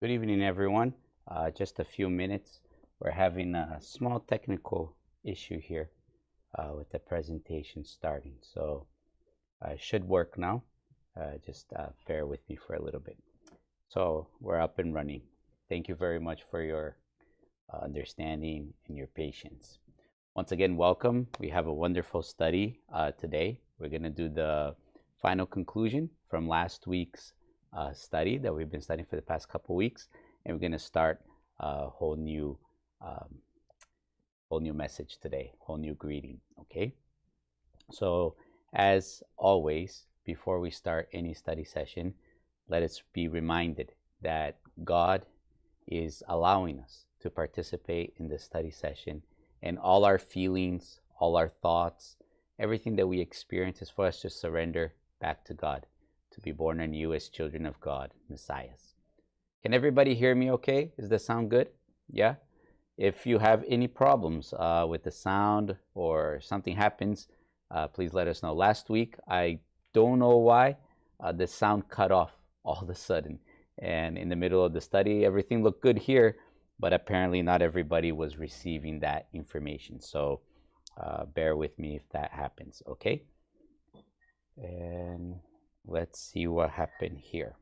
Good evening, everyone. Just a few minutes. We're having a small technical issue here with the presentation starting. So it should work now. Just bear with me for a little bit. So we're up and running. Thank you very much for your understanding and your patience. Once again, welcome. We have a wonderful study today. We're going to do the final conclusion from last week's study that we've been studying for the past couple weeks, and we're going to start a whole new message today, whole new greeting. Okay. So, as always, before we start any study session, let us be reminded that God is allowing us to participate in this study session, and all our feelings, all our thoughts, everything that we experience is for us to surrender back to God, to be born anew as children of God, Messiahs. Can everybody hear me okay? Does that sound good? Yeah? If you have any problems with the sound or something happens, please let us know. Last week, I don't know why, the sound cut off all of a sudden. And in the middle of the study, everything looked good here, but apparently not everybody was receiving that information. So bear with me if that happens, okay? And let's see what happened here.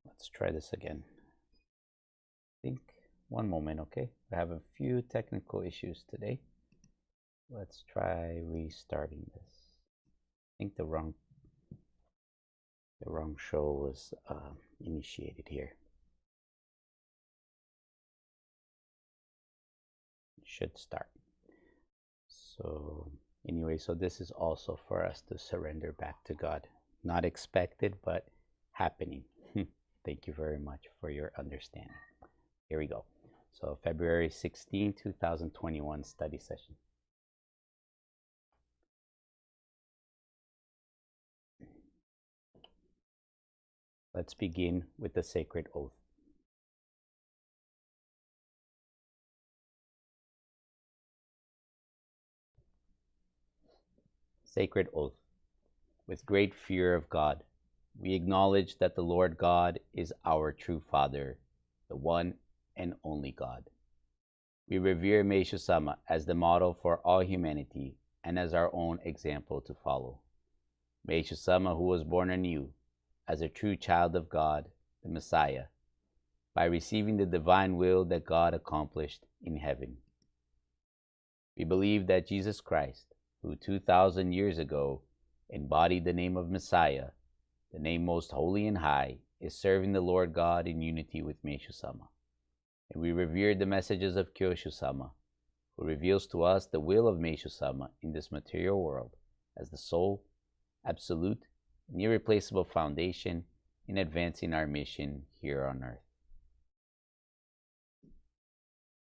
Let's try this again. I think one moment, okay? I have a few technical issues today. Let's try restarting this. I think the wrong show was initiated here. It should start. So anyway, so this is also for us to surrender back to God. Not expected, but happening. Thank you very much for your understanding. Here we go. So February 16, 2021 study session. Let's begin with the sacred oath. Sacred oath. With great fear of God, we acknowledge that the Lord God is our true Father, the one and only God. We revere Meshusama as the model for all humanity and as our own example to follow. Meshusama, who was born anew as a true child of God, the Messiah, by receiving the divine will that God accomplished in heaven. We believe that Jesus Christ, who 2,000 years ago embodied the name of Messiah, the name most holy and high, is serving the Lord God in unity with Meshusama. And we revere the messages of Kyoshusama, who reveals to us the will of Meshusama in this material world as the sole, absolute, and irreplaceable foundation in advancing our mission here on earth.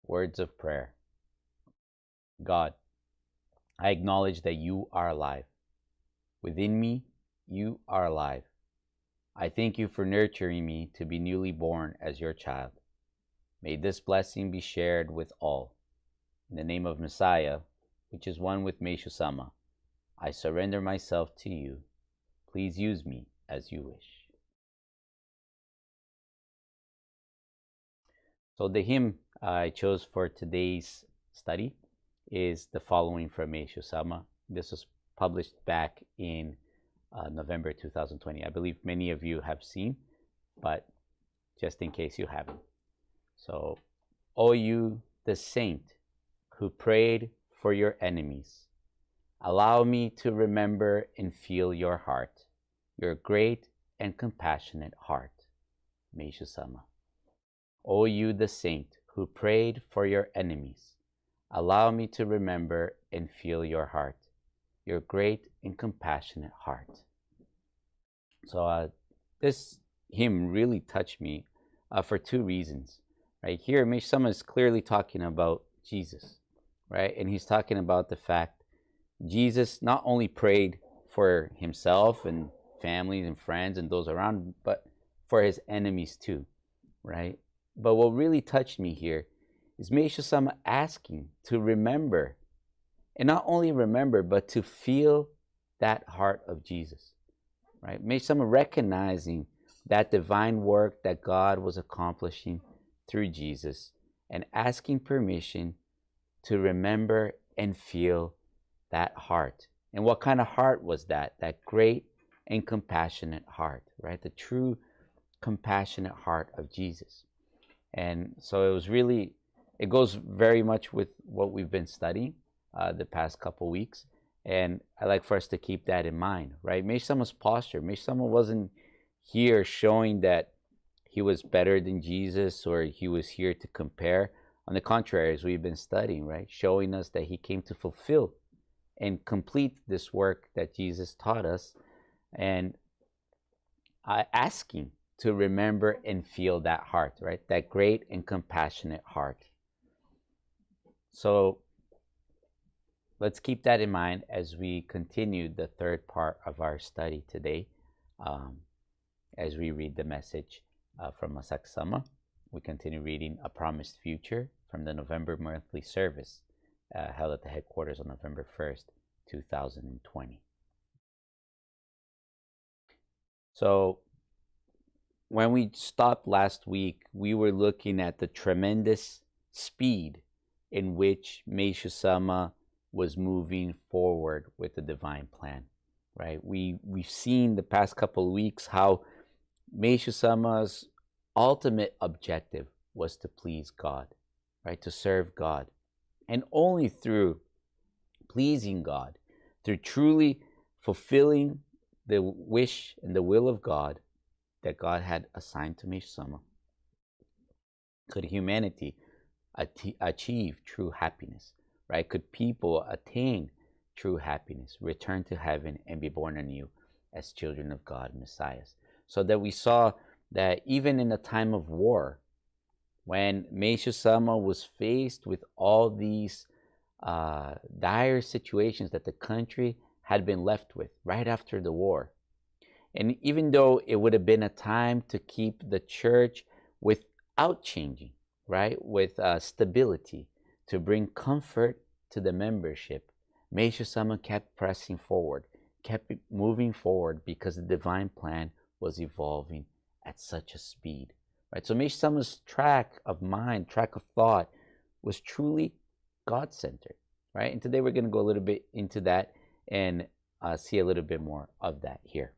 Words of prayer. God, I acknowledge that you are alive. Within me, you are alive. I thank you for nurturing me to be newly born as your child. May this blessing be shared with all. In the name of Messiah, which is one with Meshusama, I surrender myself to you. Please use me as you wish. So the hymn I chose for today's study is the following from Meshusama. This was published back in November 2020. I believe many of you have seen, but just in case you haven't. So, O you, the saint who prayed for your enemies, allow me to remember and feel your heart, your great and compassionate heart. Meshusama. O you, the saint who prayed for your enemies, allow me to remember and feel your heart, your great and compassionate heart. So this hymn really touched me for two reasons. Right here, Meshusama is clearly talking about Jesus, right? And he's talking about the fact Jesus not only prayed for himself and families and friends and those around, but for his enemies too, right? But what really touched me here is Meshusama asking to remember, and not only remember, but to feel that heart of Jesus, right? Meshusama recognizing that divine work that God was accomplishing through Jesus, and asking permission to remember and feel that heart. And what kind of heart was that? That great and compassionate heart, right? The true compassionate heart of Jesus. And so it goes very much with what we've been studying the past couple weeks. And I like for us to keep that in mind, right? Meshusama's posture. Meshusama wasn't here showing that he was better than Jesus or he was here to compare. On the contrary, as we've been studying, right? Showing us that he came to fulfill and complete this work that Jesus taught us, and asking to remember and feel that heart, right? That great and compassionate heart. So let's keep that in mind as we continue the third part of our study today. As we read the message from Meshusama, we continue reading A Promised Future from the November monthly service held at the headquarters on November 1st, 2020. So when we stopped last week, we were looking at the tremendous speed in which Meshusama was moving forward with the divine plan, right? We've seen the past couple of weeks how Meshusama's ultimate objective was to please God, right? To serve God. And only through pleasing God, through truly fulfilling the wish and the will of God that God had assigned to Meshusama, could humanity achieve true happiness, right? Could people attain true happiness, return to heaven, and be born anew as children of God, Messiahs? So that we saw that even in a time of war, when Meshusama was faced with all these dire situations that the country had been left with right after the war, and even though it would have been a time to keep the church without changing, right, with stability, to bring comfort to the membership, Meshusama kept pressing forward, kept moving forward, because the divine plan was evolving at such a speed, right? So Meshusama's track of mind, track of thought, was truly God-centered, right? And today we're going to go a little bit into that and see a little bit more of that here.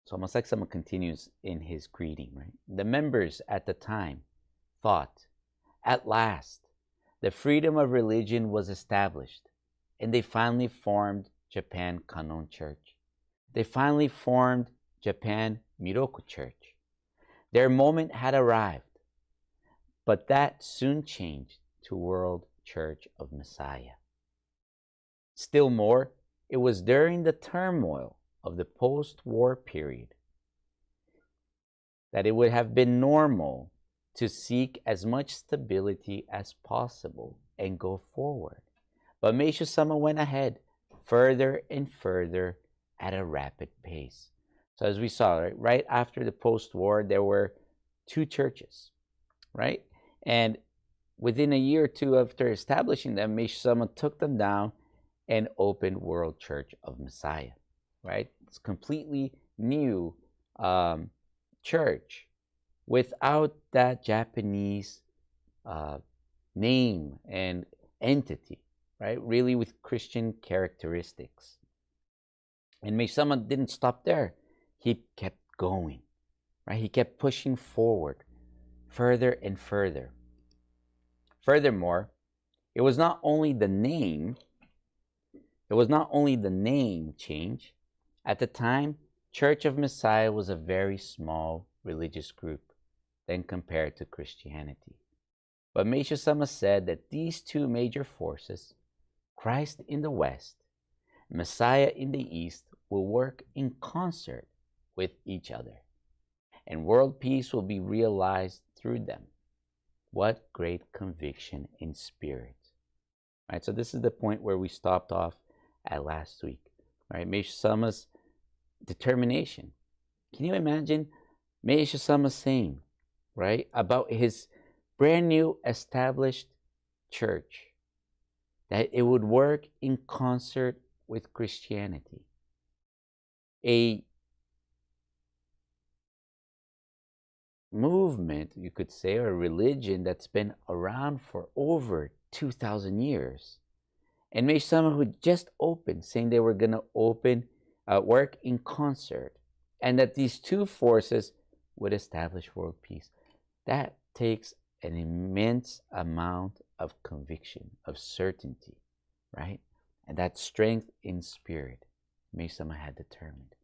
So Meshusama continues in his greeting, right? The members at the time thought, at last, the freedom of religion was established, and they finally formed Japan Kanon Church. They finally formed Japan Miroku Church. Their moment had arrived, but that soon changed to World Church of Messiah. Still more, it was during the turmoil of the post-war period that it would have been normal to seek as much stability as possible and go forward. But Meshusama went ahead further and further at a rapid pace. So as we saw, right after the post-war, there were two churches, right? And within a year or two after establishing them, Meshusama took them down and opened World Church of Messiah, right? It's completely new church without that Japanese name and entity, right? Really with Christian characteristics. And Meshusama didn't stop there. He kept going, right? He kept pushing forward further and further. Furthermore, it was not only the name change. At the time, Church of Messiah was a very small religious group then compared to Christianity. But Meshusama said that these two major forces, Christ in the West, Messiah in the East, will work in concert with each other, and world peace will be realized through them. What great conviction in spirit. Right, so this is the point where we stopped off at last week. Right, Meshusama's determination. Can you imagine Meshusama saying, right, about his brand new established church, that it would work in concert with Christianity? A movement, you could say, or religion that's been around for over 2,000 years. And Meshusama who just opened, saying they were going to open, work in concert, and that these two forces would establish world peace. That takes an immense amount of conviction, of certainty, right? And that strength in spirit Meshusama had determined.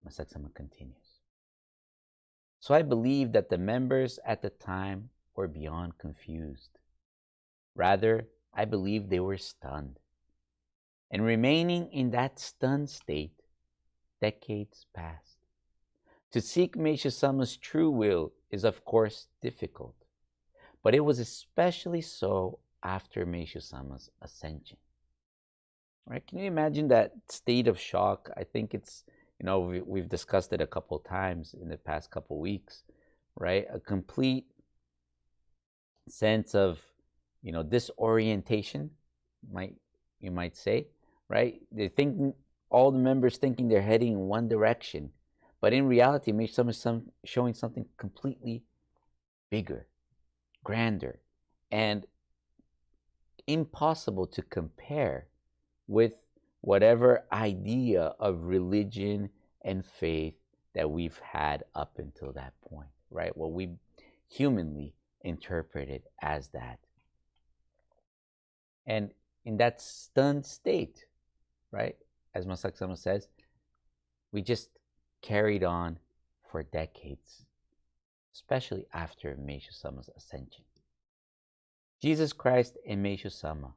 Masaksama continues. So I believe that the members at the time were beyond confused. Rather, I believe they were stunned. And remaining in that stunned state, decades passed. To seek Meshusama's true will is of course difficult, but it was especially so after Meshusama's ascension. Right? Can you imagine that state of shock? I think it's, we've discussed it a couple times in the past couple weeks, right? A complete sense of, disorientation, you might say, right? They think all the members thinking they're heading in one direction, but in reality, Meshusama is showing something completely bigger, grander, and impossible to compare with whatever idea of religion and faith that we've had up until that point, right? What we humanly interpreted as that. And in that stunned state, right, as Masaksama says, we just carried on for decades, especially after Meshusama's ascension. Jesus Christ and Meshusama.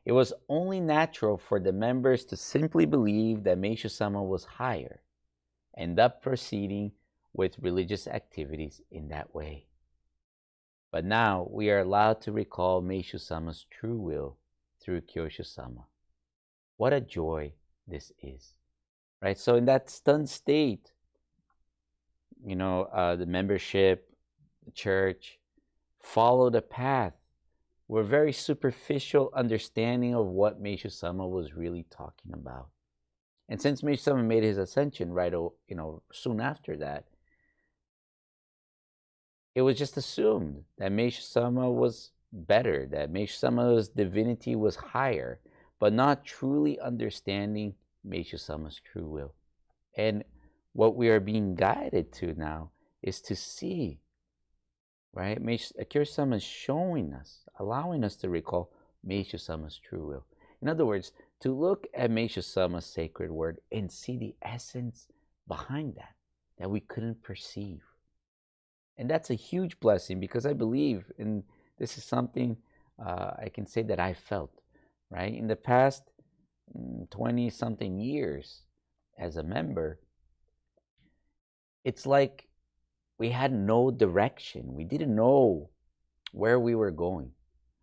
It was only natural for the members to simply believe that Meshusama was higher, and up proceeding with religious activities in that way. But now we are allowed to recall Meshusama's true will through Kyoshusama. What a joy this is, right? So in that stunned state, the membership, the church, followed a path were very superficial understanding of what Meshusama was really talking about. And since Meshusama made his ascension right, soon after that, it was just assumed that Meshusama was better, that Meshusama's divinity was higher, but not truly understanding Meshusama's true will. And what we are being guided to now is to see, right? Kyoshi-sama is showing us, allowing us to recall Meshusama's true will. In other words, to look at Meshusama's sacred word and see the essence behind that we couldn't perceive. And that's a huge blessing, because I believe, and this is something I can say that I felt, right? In the past 20-something years as a member, it's like we had no direction. We didn't know where we were going,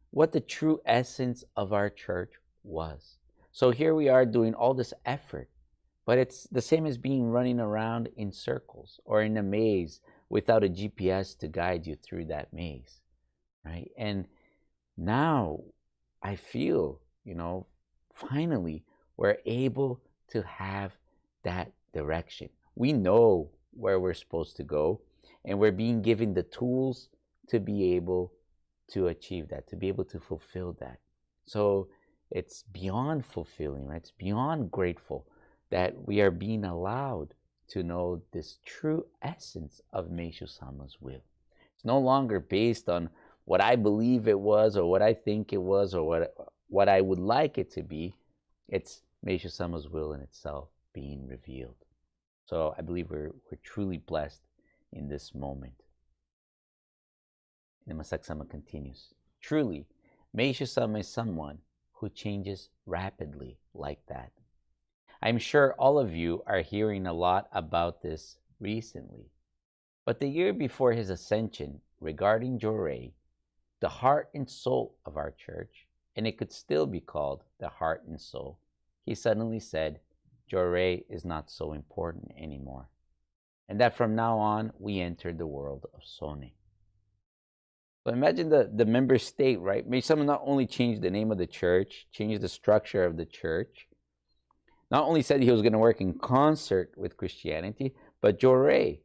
what the true essence of our church was. So here we are doing all this effort, but it's the same as being running around in circles or in a maze without a GPS to guide you through that maze, right? And now I feel, finally we're able to have that direction. We know where we're supposed to go, and we're being given the tools to be able to achieve that, to be able to fulfill that. So it's beyond fulfilling, right? It's beyond grateful that we are being allowed to know this true essence of Meshusama's will. It's no longer based on what I believe it was, or what I think it was, or what I would like it to be. It's Meshusama's will in itself being revealed. So I believe we're truly blessed in this moment. And Masaksama continues. Truly, Meshusama is someone who changes rapidly like that. I'm sure all of you are hearing a lot about this recently. But the year before his ascension, regarding Jorei, the heart and soul of our church, and it could still be called the heart and soul, he suddenly said, Jorei is not so important anymore, and that from now on we entered the world of Sone. But imagine the member state, right? May someone not only change the name of the church, change the structure of the church, not only said he was going to work in concert with Christianity, but Jorei,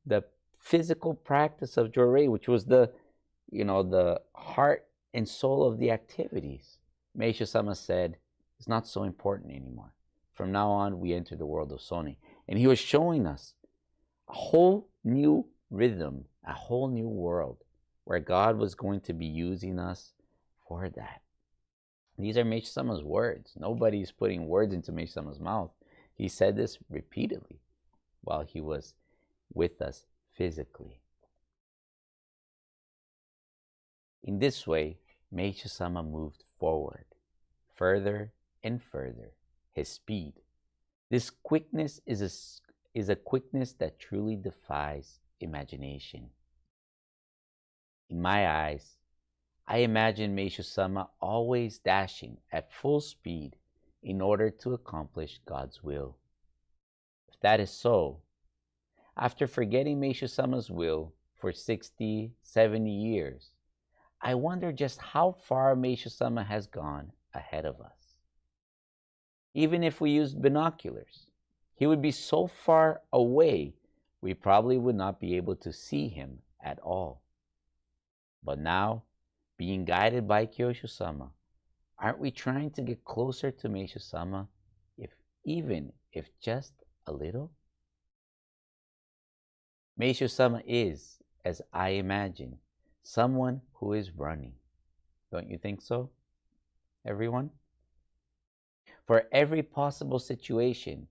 the physical practice of Jorei, which was the heart and soul of the activities, Meshusama said, is not so important anymore. From now on, we enter the world of Soni. And he was showing us a whole new rhythm, a whole new world where God was going to be using us for that. These are Meshusama's words. Nobody's putting words into Meshusama's mouth. He said this repeatedly while he was with us physically. In this way, Meshusama moved forward, further and further, his speed. This quickness is a quickness that truly defies imagination. In my eyes, I imagine Meshusama always dashing at full speed in order to accomplish God's will. If that is so, after forgetting Meshusama's will for 60, 70 years, I wonder just how far Meshusama has gone ahead of us. Even if we used binoculars, he would be so far away we probably would not be able to see him at all. But now, being guided by Kyoshu-sama, aren't we trying to get closer to Meshusama, even if just a little? Meshusama is, as I imagine, someone who is running. Don't you think so, everyone? For every possible situation,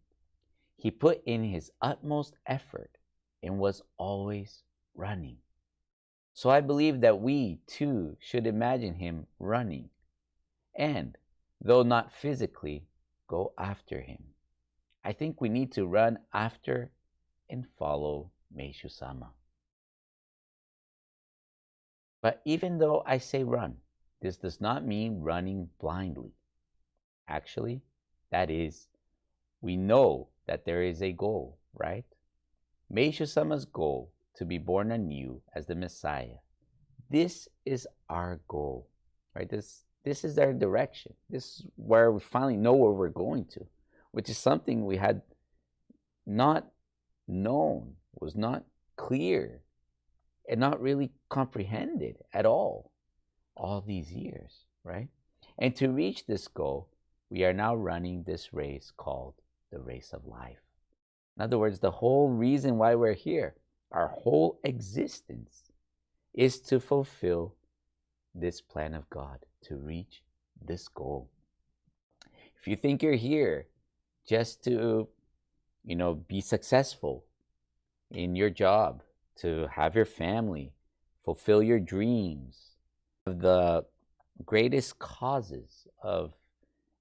he put in his utmost effort and was always running. So I believe that we, too, should imagine him running and, though not physically, go after him. I think we need to run after and follow Meshusama. But even though I say run, this does not mean running blindly. Actually, that is, we know that there is a goal, right? Meshusama's goal to be born anew as the Messiah. This is our goal, right? This is our direction. This is where we finally know where we're going to, which is something we had not known, was not clear, and not really comprehended at all these years, right? And to reach this goal, we are now running this race called the race of life. In other words, the whole reason why we're here, our whole existence, is to fulfill this plan of God, to reach this goal. If you think you're here just to, be successful in your job, to have your family, fulfill your dreams, the greatest causes of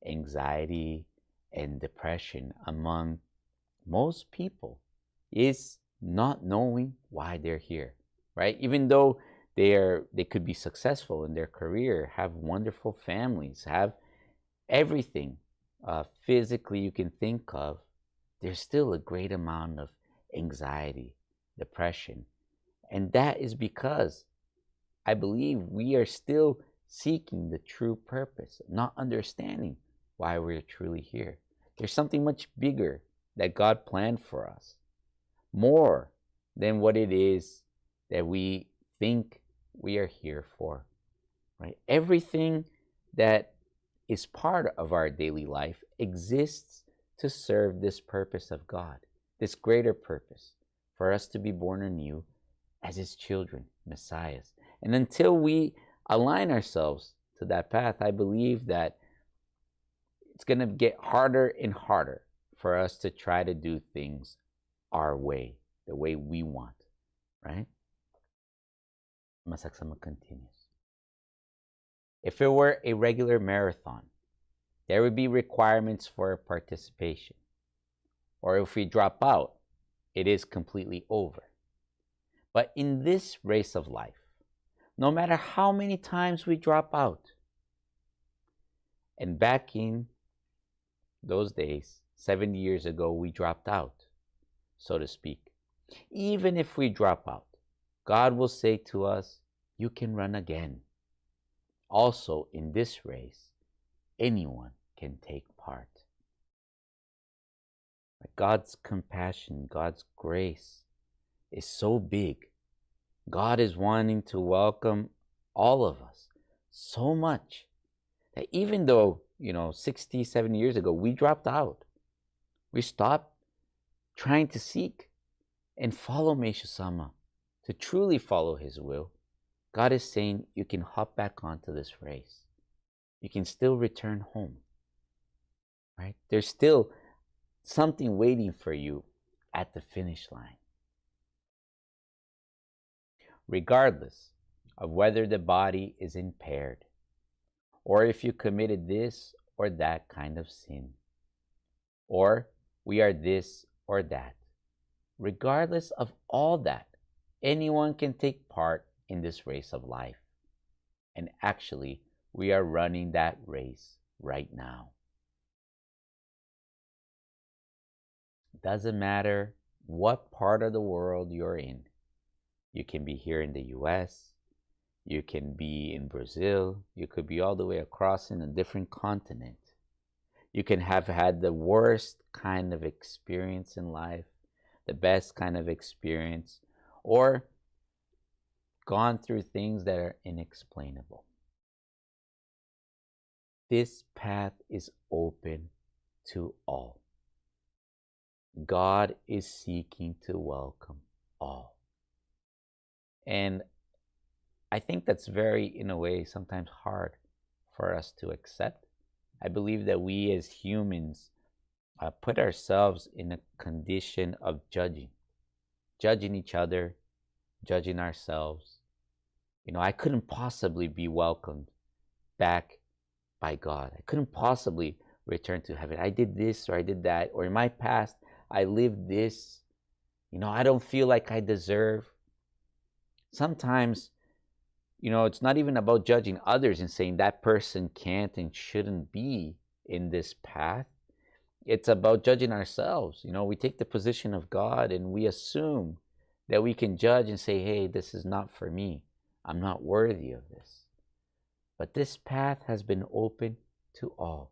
anxiety and depression among most people is not knowing why they're here, right? Even though they could be successful in their career, have wonderful families, have everything physically you can think of, there's still a great amount of anxiety, depression. And that is because I believe we are still seeking the true purpose, not understanding why we're truly here. There's something much bigger that God planned for us, more than what it is that we think we are here for, right? Everything that is part of our daily life exists to serve this purpose of God, this greater purpose for us to be born anew as his children, messiahs. And until we align ourselves to that path, I believe that it's going to get harder and harder for us to try to do things our way, the way we want, right? Masaksama continues. If it were a regular marathon, there would be requirements for participation. Or if we drop out, it is completely over. But in this race of life, no matter how many times we drop out, and back in those days, 70 years ago, we dropped out, so to speak. Even if we drop out, God will say to us, you can run again. Also, in this race, anyone can take part. God's compassion, God's grace is so big. God is wanting to welcome all of us so much that even though, 60, 70 years ago, we dropped out, we stopped trying to seek and follow Meshusama, to truly follow his will, God is saying you can hop back onto this race. You can still return home, right? There's still something waiting for you at the finish line. Regardless of whether the body is impaired, or if you committed this or that kind of sin, or we are this or that. Regardless of all that, anyone can take part in this race of life. And actually, we are running that race right now. Doesn't matter what part of the world you're in. You can be here in the US, you can be in Brazil, you could be all the way across in a different continent. You can have had the worst kind of experience in life, the best kind of experience, or gone through things that are inexplainable. This path is open to all. God is seeking to welcome all. And I think that's very, in a way, sometimes hard for us to accept. I believe that we as humans put ourselves in a condition of judging each other, judging ourselves. I couldn't possibly be welcomed back by God. I couldn't possibly return to heaven. I did this or I did that, or in my past, I lived this. I don't feel like I deserve. Sometimes, it's not even about judging others and saying that person can't and shouldn't be in this path. It's about judging ourselves. We take the position of God and we assume that we can judge and say, hey, this is not for me. I'm not worthy of this. But this path has been open to all.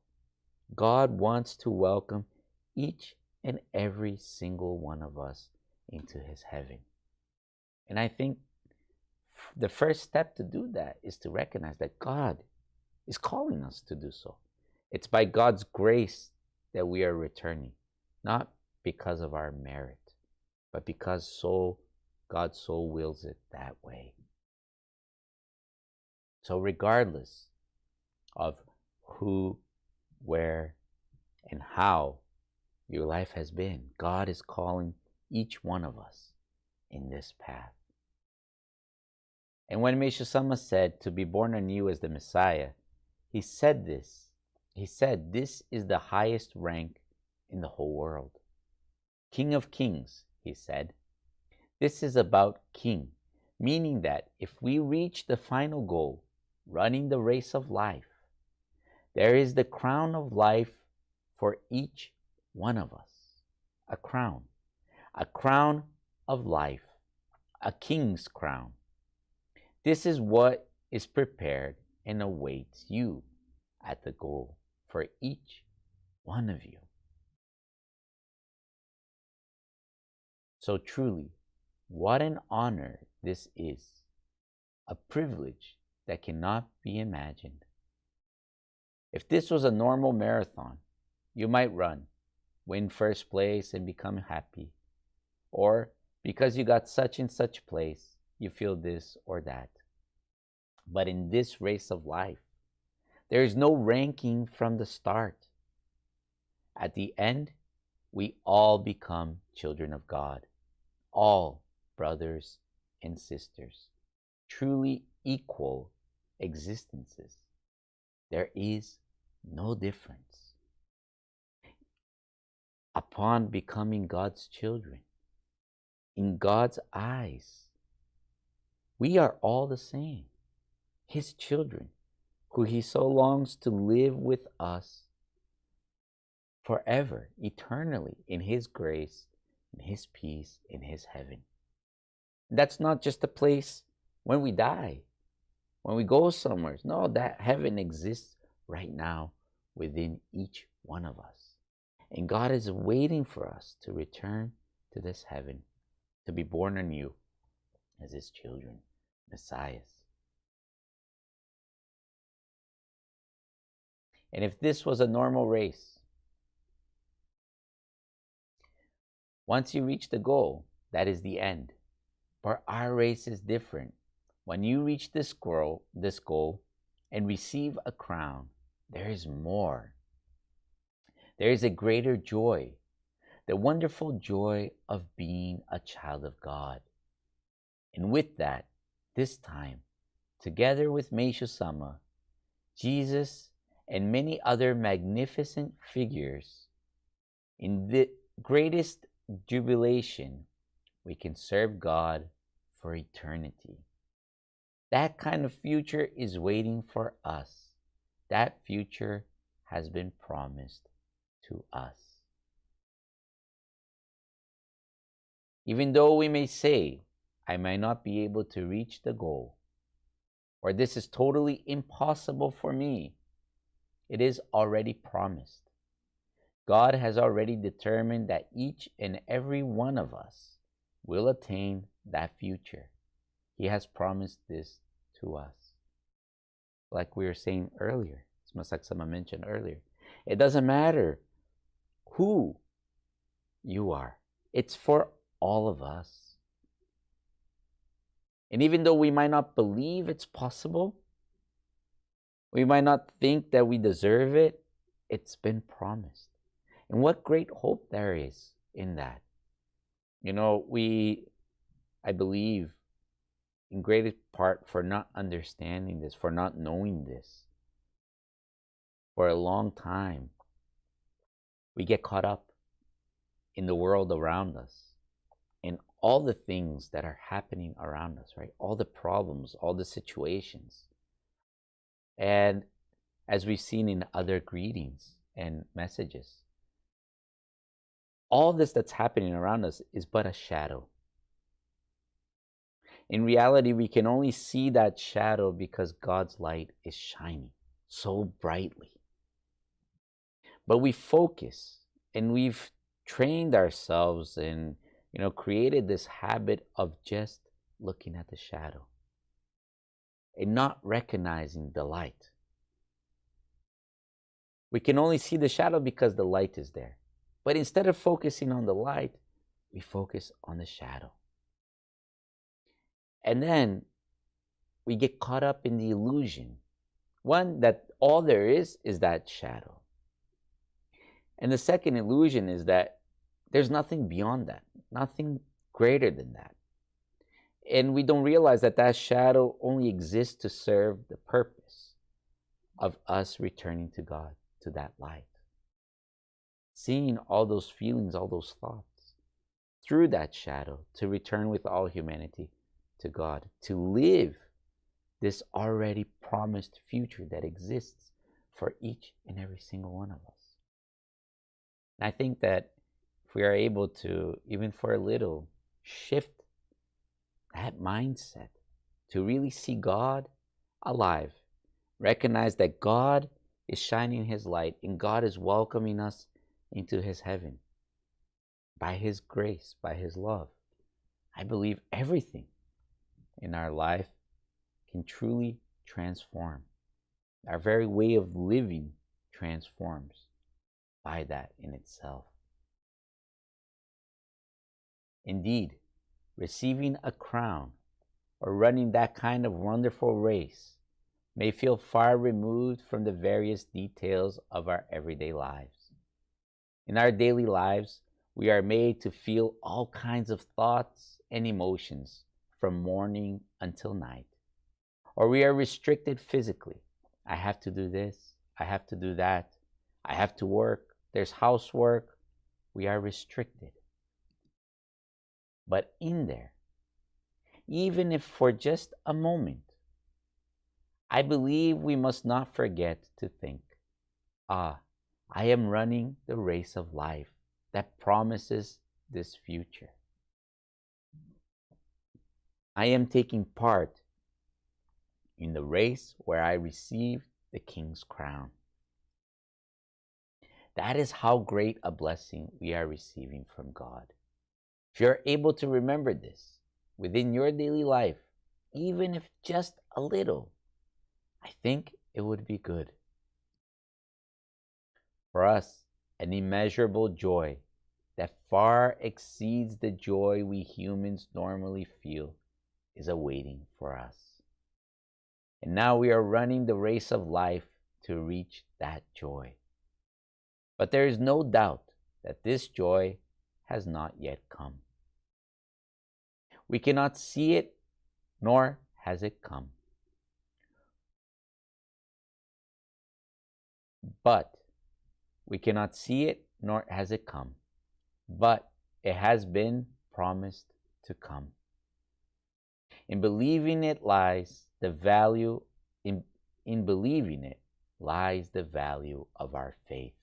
God wants to welcome each and every single one of us into his heaven. And I think the first step to do that is to recognize that God is calling us to do so. It's by God's grace that we are returning, not because of our merit, but because God so wills it that way. So regardless of who, where, and how your life has been, God is calling each one of us in this path. And when Meshusama said to be born anew as the Messiah, he said this. He said, this is the highest rank in the whole world. King of Kings, he said. This is about king, meaning that if we reach the final goal, running the race of life, there is the crown of life for each one of us. A crown of life, a king's crown. This is what is prepared and awaits you at the goal for each one of you. So truly, what an honor this is, a privilege that cannot be imagined. If this was a normal marathon, you might run, win first place and become happy. Or because you got such and such place, you feel this or that. But in this race of life, there is no ranking from the start. At the end, we all become children of God, all brothers and sisters, truly equal existences. There is no difference. Upon becoming God's children, in God's eyes, we are all the same, his children, who he so longs to live with us forever, eternally, in his grace, in his peace, in his heaven. That's not just a place when we die, when we go somewhere. No, that heaven exists right now within each one of us. And God is waiting for us to return to this heaven, to be born anew as his children, Messiahs. And if this was a normal race, once you reach the goal, that is the end. But our race is different. When you reach this goal and receive a crown, there is more. There is a greater joy, the wonderful joy of being a child of God. And with that, this time, together with Meshusama, Jesus, and many other magnificent figures, in the greatest jubilation, we can serve God for eternity. That kind of future is waiting for us. That future has been promised to us. Even though we may say, I might not be able to reach the goal, or this is totally impossible for me, it is already promised. God has already determined that each and every one of us will attain that future. He has promised this to us. Like we were saying earlier, as Meshusama mentioned earlier, it doesn't matter who you are. It's for all of us. And even though we might not believe it's possible, we might not think that we deserve it, it's been promised. And what great hope there is in that. You know, I believe, in greatest part for not understanding this, for not knowing this, for a long time, we get caught up in the world around us and all the things that are happening around us, right? All the problems, all the situations. And as we've seen in other greetings and messages, all this that's happening around us is but a shadow. In reality, we can only see that shadow because God's light is shining so brightly. But we focus, and we've trained ourselves and created this habit of just looking at the shadow and not recognizing the light. We can only see the shadow because the light is there. But instead of focusing on the light, we focus on the shadow. And then we get caught up in the illusion. One, that all there is that shadow. And the second illusion is that there's nothing beyond that, nothing greater than that. And we don't realize that that shadow only exists to serve the purpose of us returning to God, to that light. Seeing all those feelings, all those thoughts through that shadow, to return with all humanity to God, to live this already promised future that exists for each and every single one of us. And I think that if we are able to, even for a little, shift that mindset to really see God alive, recognize that God is shining His light and God is welcoming us into His heaven by His grace, by His love, I believe everything in our life can truly transform. Our very way of living transforms by that in itself. Indeed, receiving a crown or running that kind of wonderful race may feel far removed from the various details of our everyday lives. In our daily lives, we are made to feel all kinds of thoughts and emotions from morning until night. Or we are restricted physically. I have to do this, I have to do that, I have to work, there's housework. We are restricted. But in there, even if for just a moment, I believe we must not forget to think, I am running the race of life that promises this future. I am taking part in the race where I receive the King's crown. That is how great a blessing we are receiving from God. If you're able to remember this within your daily life, even if just a little, I think it would be good. For us, an immeasurable joy that far exceeds the joy we humans normally feel is awaiting for us. And now we are running the race of life to reach that joy. But there is no doubt that this joy has not yet come. We cannot see it, nor has it come. But we cannot see it, nor has it come. But it has been promised to come. In believing it lies the value in believing it lies the value of our faith.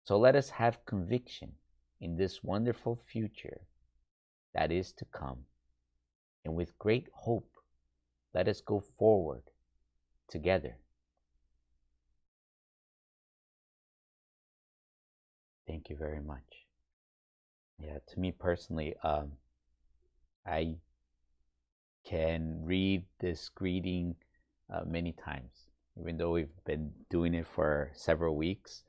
So let us have conviction in this wonderful future that is to come. And with great hope, let us go forward together. Thank you very much. Yeah, to me personally, I can read this greeting many times, even though we've been doing it for several weeks.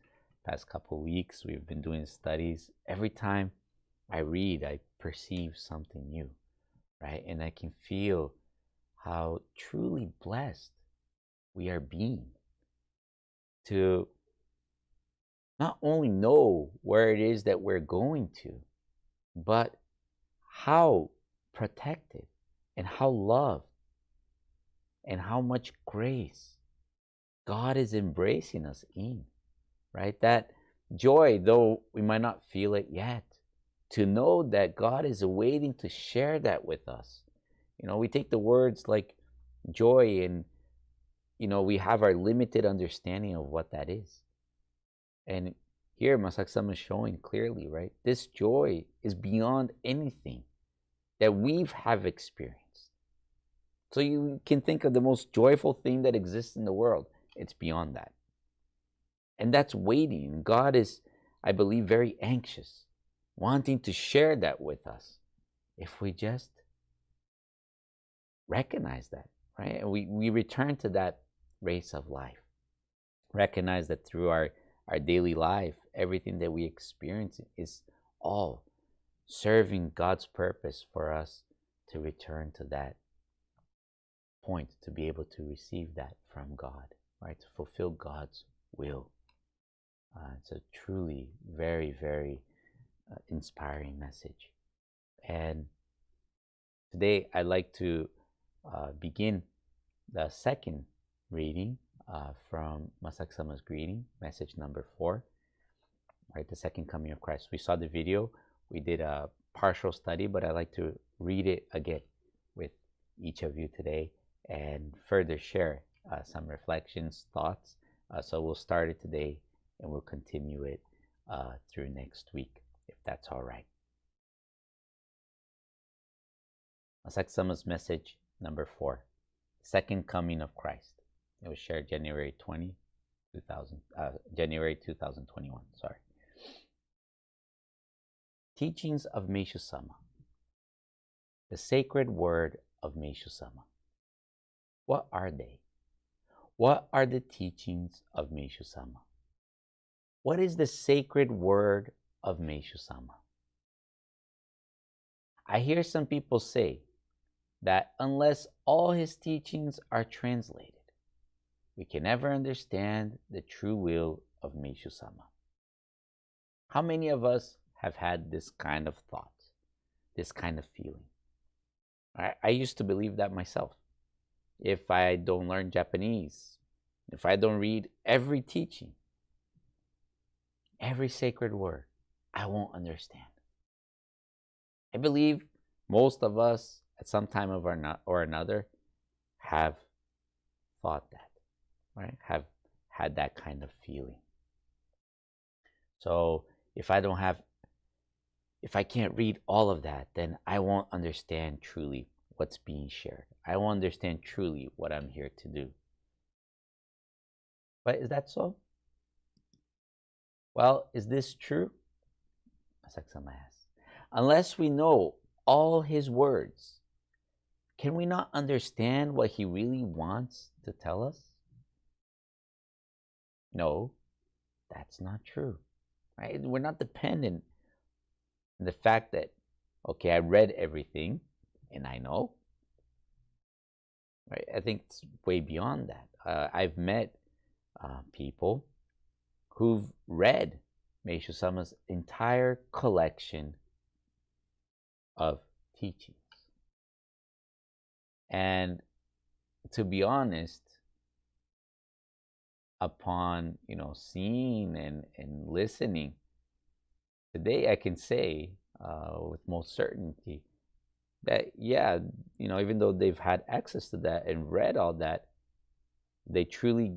Past couple weeks, we've been doing studies. Every time I read, I perceive something new, right? And I can feel how truly blessed we are being to not only know where it is that we're going to, but how protected and how loved and how much grace God is embracing us in, right? That joy, though we might not feel it yet, to know that God is waiting to share that with us. You know, we take the words like joy and, we have our limited understanding of what that is. And here, Meshusama is showing clearly, right? This joy is beyond anything that we have experienced. So you can think of the most joyful thing that exists in the world. It's beyond that. And that's waiting. God is, I believe, very anxious, wanting to share that with us if we just recognize that, right? And we return to that race of life. Recognize that through our daily life, everything that we experience is all serving God's purpose for us to return to that point, to be able to receive that from God, right? To fulfill God's will. It's a truly very, very inspiring message. And today I'd like to begin the second reading from Meshusama's greeting, message number 4, right? The second coming of Christ. We saw the video. We did a partial study, but I'd like to read it again with each of you today and further share some reflections, thoughts. So we'll start it today and we'll continue it through next week, if that's all right. Meshusama's message number 4, second coming of Christ. It was shared January 2021. Sorry. Teachings of Meshusama. The sacred word of Meshusama. What are they? What are the teachings of Meshusama? What is the sacred word of Meshusama? I hear some people say that unless all his teachings are translated, we can never understand the true will of Meshusama. How many of us have had this kind of thought, this kind of feeling? I used to believe that myself. If I don't learn Japanese, if I don't read every teaching, every sacred word, I won't understand. I believe most of us at some time or another have thought that, right? Have had that kind of feeling. So if I can't read all of that, then I won't understand truly what's being shared. I won't understand truly what I'm here to do. But is that so? Well, is this true? Meshusama asks. Unless we know all his words, can we not understand what he really wants to tell us? No, that's not true. Right? We're not dependent on the fact that, okay, I read everything and I know. Right? I think it's way beyond that. I've met people who've read Meshusama's entire collection of teachings. And to be honest, upon seeing and listening, today I can say with most certainty that even though they've had access to that and read all that, they truly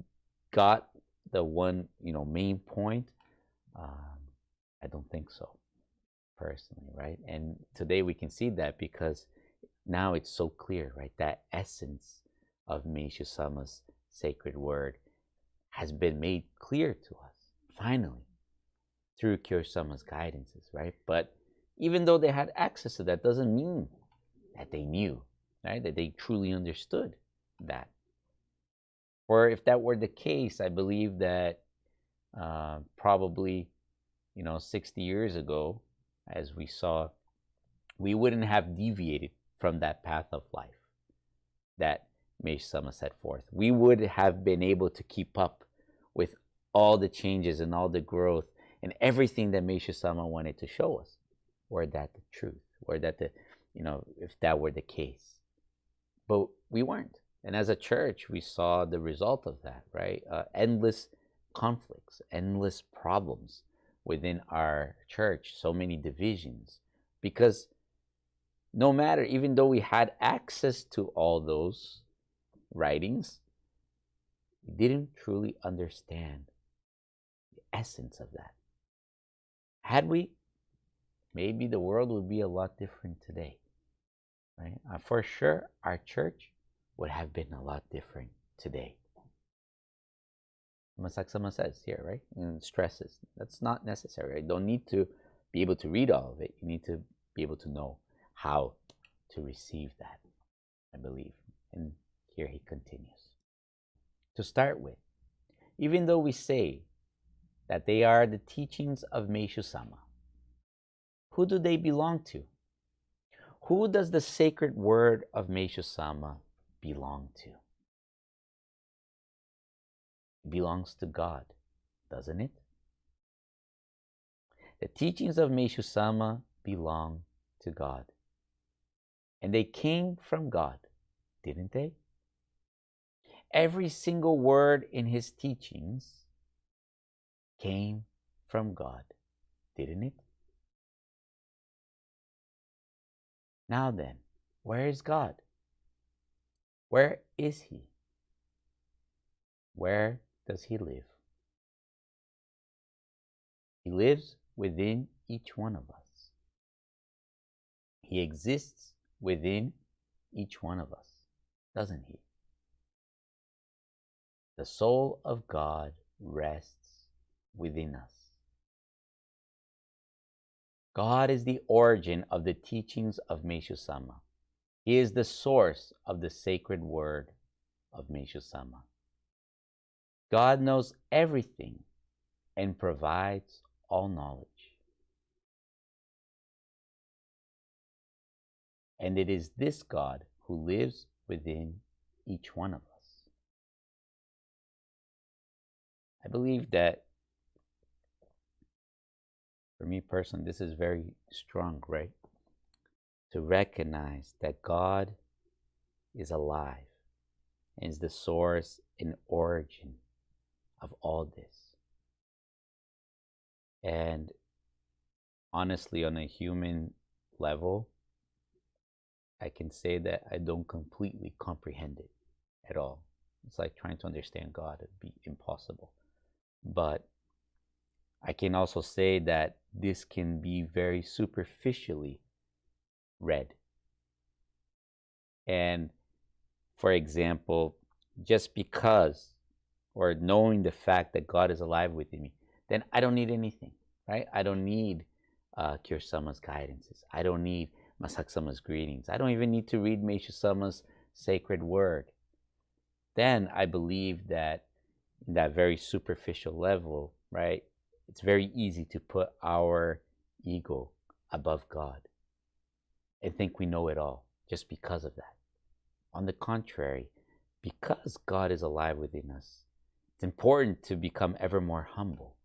got the one main point. I don't think so, personally, right? And today we can see that because now it's so clear, right? That essence of Meshusama's sacred word has been made clear to us, finally, through Kyo-sama's guidances, right? But even though they had access to that, doesn't mean that they knew, right? That they truly understood that. Or if that were the case, I believe that probably, 60 years ago, as we saw, we wouldn't have deviated from that path of life that Meshusama set forth. We would have been able to keep up with all the changes and all the growth and everything that Meshusama wanted to show us. Were that the truth? Were that if that were the case? But we weren't. And as a church, we saw the result of that, right? Endless conflicts, endless problems within our church, so many divisions. Because no matter, even though we had access to all those writings, we didn't truly understand the essence of that. Had we, maybe the world would be a lot different today, right? For sure, our church would have been a lot different today. Meshusama says here, right? And stresses. That's not necessary. You don't need to be able to read all of it. You need to be able to know how to receive that, I believe. And here he continues. To start with, even though we say that they are the teachings of Meshusama, who do they belong to? Who does the sacred word of Meshusama belong to? It belongs to God, doesn't it? The teachings of Meshusama belong to God. And they came from God, didn't they? Every single word in his teachings came from God, didn't it? Now then, where is God? Where is he? Where does he live? He lives within each one of us. He exists within each one of us, doesn't he? The soul of God rests within us. God is the origin of the teachings of Meshusama. He is the source of the sacred word of Meshusama. God knows everything and provides all knowledge. And it is this God who lives within each one of us. I believe that, for me personally, this is very strong, right? To recognize that God is alive and is the source and origin of all this. And honestly, on a human level, I can say that I don't completely comprehend it at all. It's like trying to understand God. It'd be impossible. But I can also say that this can be very superficially read. And for example, just because, or knowing the fact that God is alive within me, then I don't need anything, right? I don't need Kyosama's guidances. I don't need Masakama's greetings. I don't even need to read Meshusama's sacred word. Then I believe that in that very superficial level, right, it's very easy to put our ego above God and think we know it all just because of that. On the contrary, because God is alive within us, it's important to become ever more humble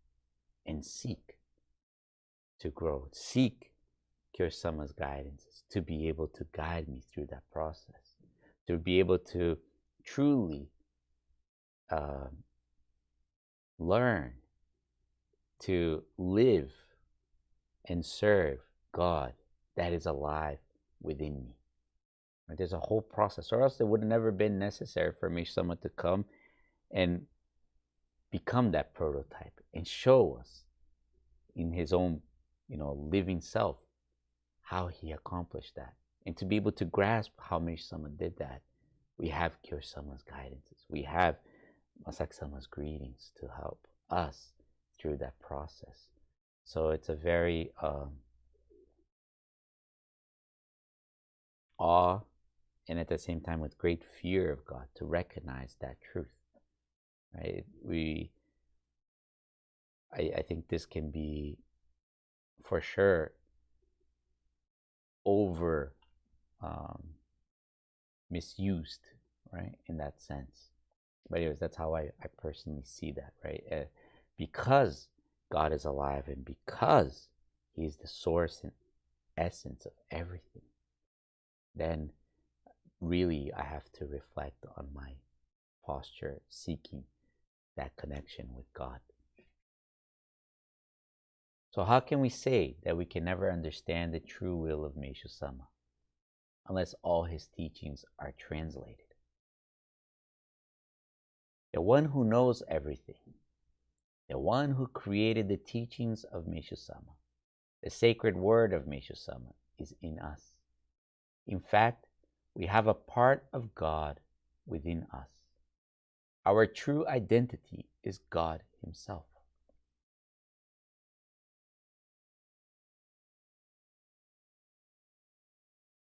and seek to grow, seek Kyosama's guidance, to be able to guide me through that process, to be able to truly learn to live and serve God that is alive within me. Right? There's a whole process, or else it would have never been necessary for Meshusama to come and become that prototype and show us in his own, living self how he accomplished that. And to be able to grasp how Meshusama did that, we have Kyosama's guidances. We have Masakama's greetings to help us through that process. So it's a very awe and at the same time with great fear of God to recognize that truth. Right? I think this can be for sure over misused, right, in that sense. But anyways, that's how I personally see that, right? Because God is alive and because he is the source and essence of everything, then really I have to reflect on my posture seeking that connection with God. So how can we say that we can never understand the true will of Meshusama unless all his teachings are translated? The one who knows everything, the one who created the teachings of Meshusama, the sacred word of Meshusama is in us. In fact, we have a part of God within us. Our true identity is God himself.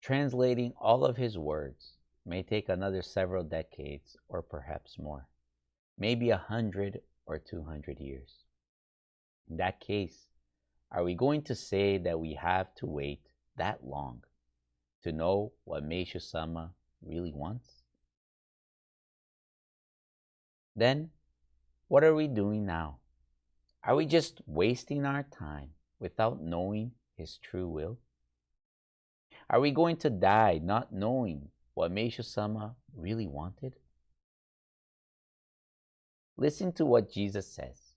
Translating all of his words may take another several decades or perhaps more, maybe 100 or 200 years. In that case, are we going to say that we have to wait that long to know what Meshusama really wants? Then, what are we doing now? Are we just wasting our time without knowing his true will? Are we going to die not knowing what Meshusama really wanted? Listen to what Jesus says.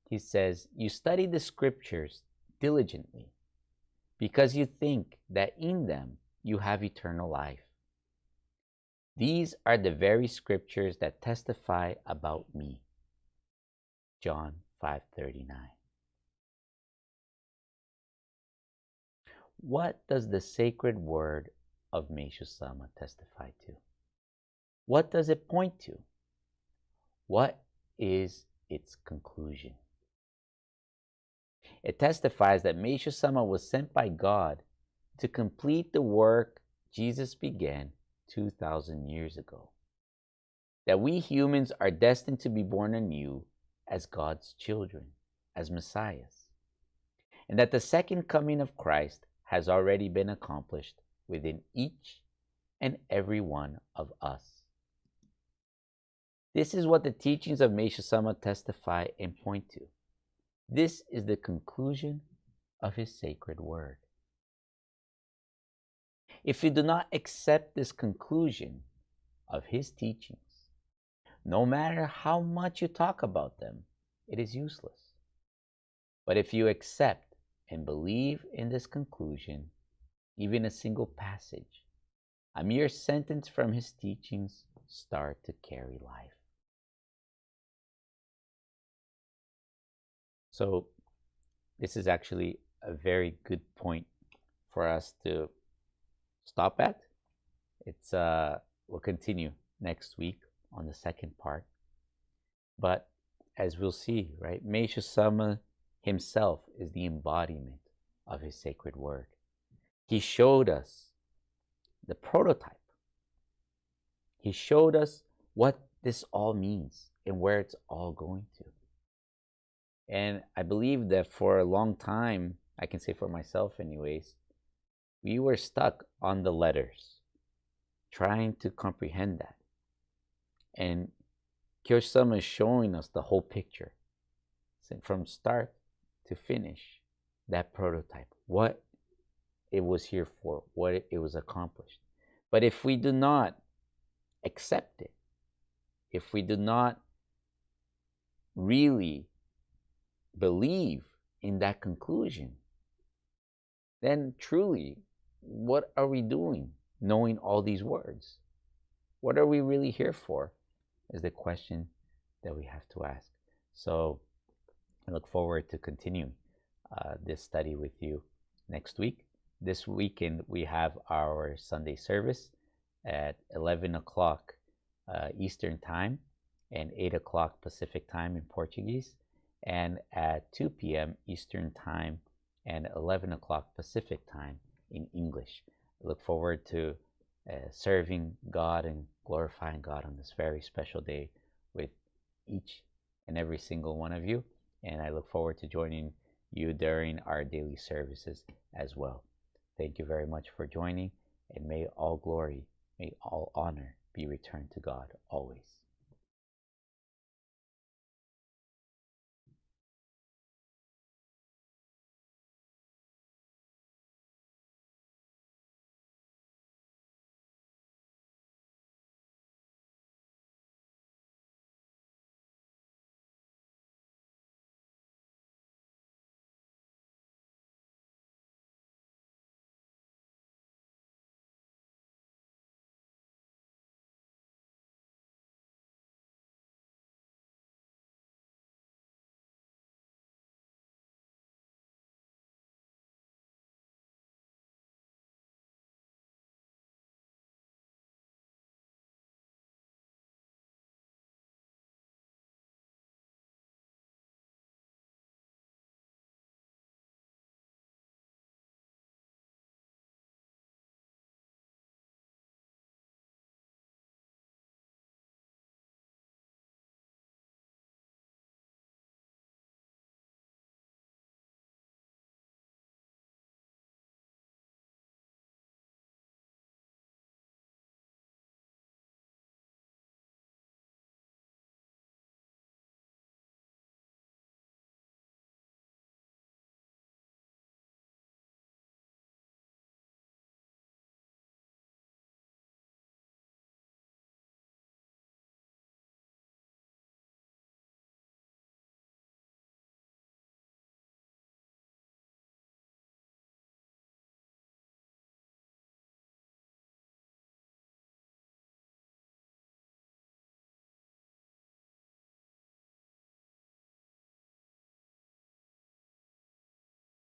He says, "You study the scriptures diligently because you think that in them you have eternal life. These are the very scriptures that testify about me." John 5:39. What does the sacred word of Meshusama testify to? What does it point to? What is its conclusion? It testifies that Meshusama was sent by God to complete the work Jesus began 2,000 years ago. That we humans are destined to be born anew as God's children, as Messiahs. And that the second coming of Christ has already been accomplished within each and every one of us. This is what the teachings of Meshusama testify and point to. This is the conclusion of his sacred word. If you do not accept this conclusion of his teachings, no matter how much you talk about them, it is useless. But if you accept and believe in this conclusion, even a single passage, a mere sentence from his teachings start to carry life. So this is actually a very good point for us to stop at. We'll continue next week on the second part. But as we'll see, right, Meshusama himself is the embodiment of His sacred word. He showed us the prototype. He showed us what this all means and where it's all going to. And I believe that for a long time, I can say for myself anyways, we were stuck on the letters, trying to comprehend that. And Meshusama is showing us the whole picture, from start to finish, that prototype, what it was here for, what it was accomplished. But if we do not accept it, if we do not really believe in that conclusion, then truly, what are we doing knowing all these words? What are we really here for? Is the question that we have to ask. So I look forward to continuing this study with you next week. This weekend, we have our Sunday service at 11 o'clock Eastern Time and 8 o'clock Pacific Time in Portuguese, and at 2 p.m. Eastern Time and 11 o'clock Pacific Time in English. I look forward to serving God and glorifying God on this very special day with each and every single one of you. And I look forward to joining you during our daily services as well. Thank you very much for joining, and may all glory, may all honor be returned to God always.